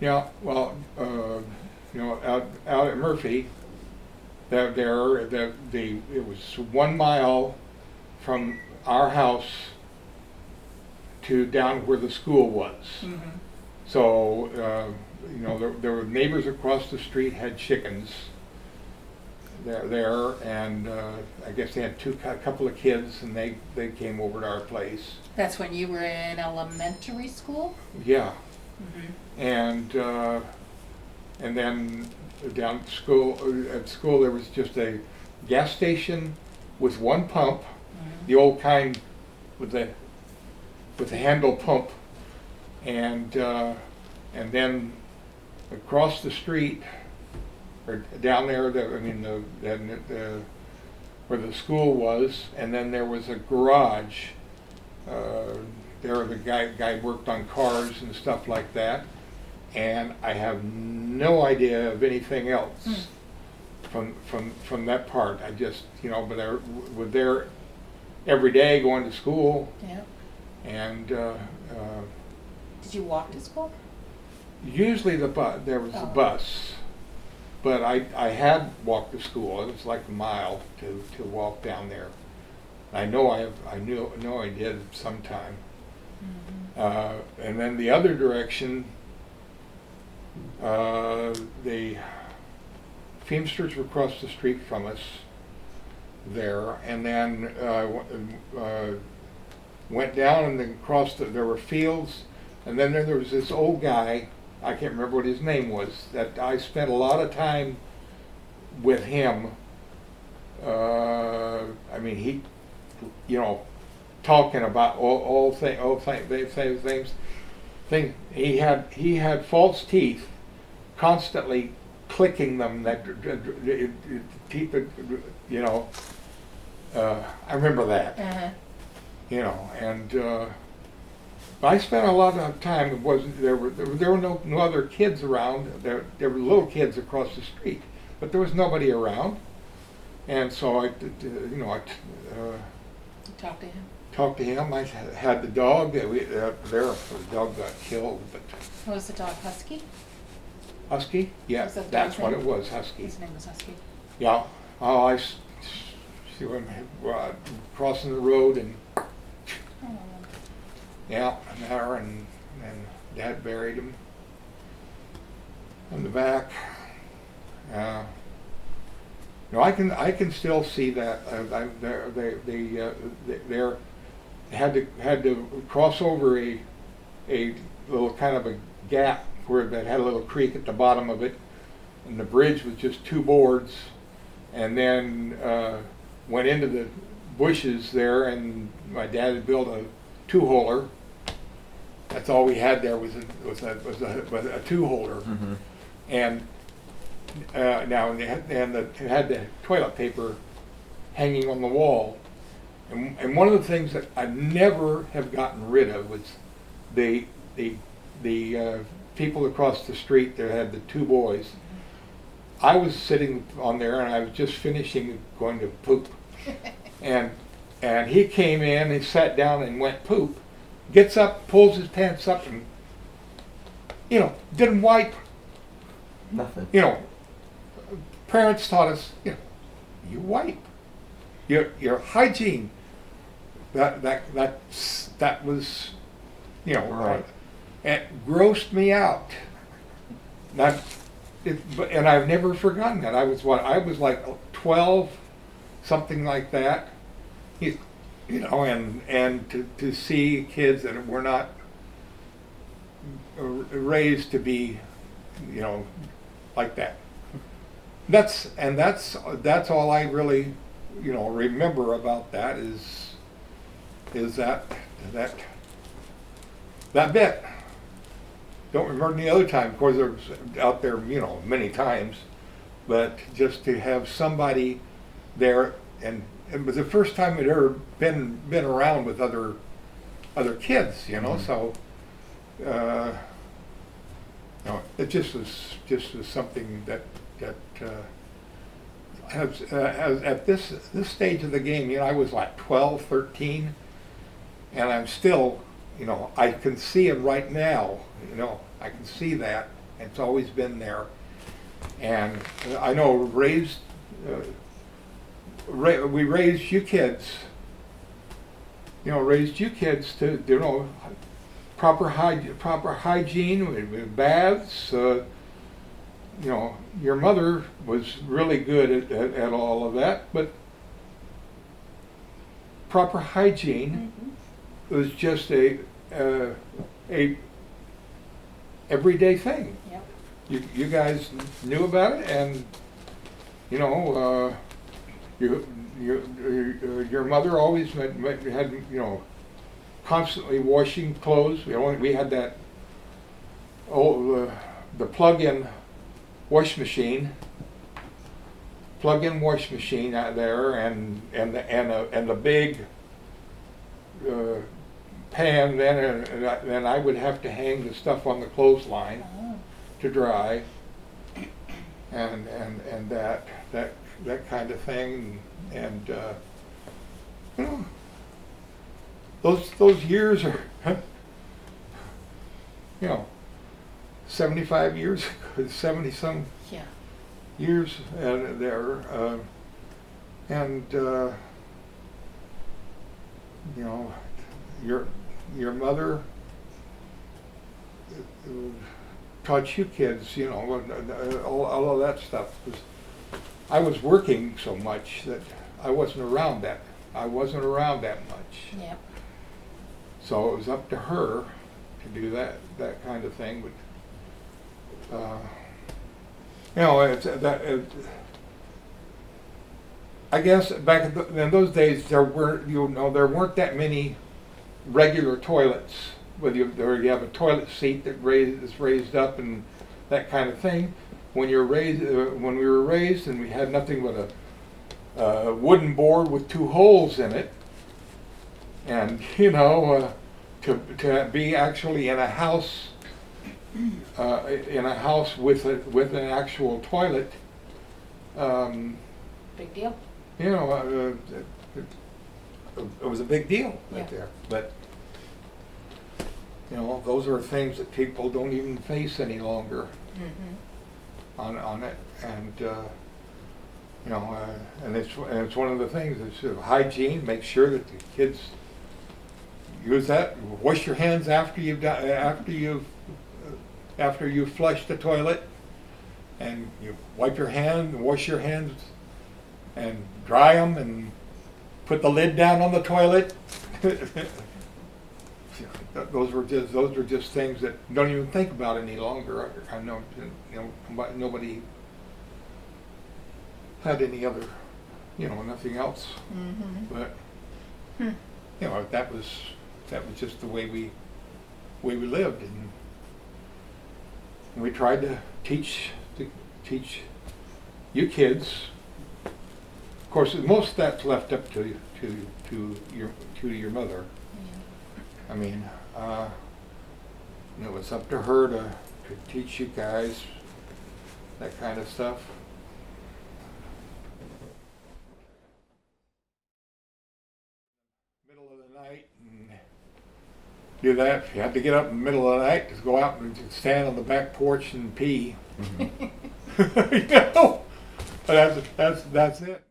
Yeah, well, out at Murphy, it was 1 mile from our house to down where the school was. Mm-hmm. So, there were neighbors across the street had chickens there, and I guess they had a couple of kids, and they came over to our place. That's when you were in elementary school? Yeah, Mm-hmm. and then down at school there was just a gas station with one pump, Mm-hmm. the old kind with the handle pump, and then across the street or down there, where the school was, and then there was a garage. There the guy worked on cars and stuff like that, and I have no idea of anything else from that part. I just but I was there every day going to school, Yeah. and Did you walk to school? usually there was a Oh. bus, but I had walked to school. It was like a mile to walk down there. I know I know I did sometime. And then the other direction, the Feimsters were across the street from us there, and then went down and then there were fields, and then there was this old guy, I can't remember what his name was, that I spent a lot of time with him. He, talking about all things. He had false teeth, constantly clicking them. Teeth, I remember that. Uh-huh. And I spent a lot of time. It wasn't there were no other kids around. There were little kids across the street, but there was nobody around. And so Talk to him. talked to him. I had the dog. The dog got killed, but What was the dog? Husky? Husky. Yeah, Was that the that's dog's what name? it was. Husky. His name was Husky. Yeah. Oh, see him crossing the road, and Oh. yeah, and Dad buried him in the back. I can still see that. They had to cross over a little kind of a gap where that had a little creek at the bottom of it, and the bridge was just two boards, and then went into the bushes there, and my dad had built a two-holer. That's all we had there was a two-holer, and now it had the toilet paper hanging on the wall, and one of the things that I never have gotten rid of was the people across the street that had the two boys. I was sitting on there and I was just finishing going to poop, and he came in, he sat down and went poop, gets up, pulls his pants up, and didn't wipe. Nothing. Parents taught us, you wipe. Your hygiene. That was, Right. it grossed me out. And I've never forgotten that. I was like 12, something like that. And to see kids that were not raised to be, like that. That's all I really, remember about that is that bit. Don't remember any other time. Of course, I was out there, many times, but just to have somebody there, and it was the first time I'd ever been around with other kids, So, it just was something that has at this stage of the game. I was like 12, 13, and I'm still, I can see him right now. I can see that It's always been there. And I know we raised you kids, raised you kids to, proper hygiene, with baths. Your mother was really good at all of that, but proper hygiene was just a everyday thing. Yep. You guys knew about it, and your mother always had constantly washing clothes. We had that the plug-in wash machine out there, and the big pan. Then I would have to hang the stuff on the clothesline Oh. to dry, and that kind of thing, and those years are 75 years, 70 some Yeah. years there, and your mother taught you kids, all of that stuff. I was working so much that I wasn't around that. much. Yep. So it was up to her to do that kind of thing. But I guess back in those days there weren't that many regular toilets. Whether you have a toilet seat that is raised up and that kind of thing. When we were raised, and we had nothing but a wooden board with 2 holes in it, and to be actually in a house with an actual toilet, Big deal. it was a big deal right Yeah. there. But those are things that people don't even face any longer on it, and and it's one of the things. It's hygiene. Make sure that the kids use that. Wash your hands after you flush the toilet, and you wipe your hand, wash your hands, and dry them, and put the lid down on the toilet. Those were just things that don't even think about any longer. I know, nobody had any other, nothing else. But that was just the way we lived, and we tried to teach you kids. Of course, most of that's left up to your mother. Yeah. I mean, it's up to her to teach you guys that kind of stuff. Middle of the night and do that. You had to get up in the middle of the night to go out and stand on the back porch and pee. That's it.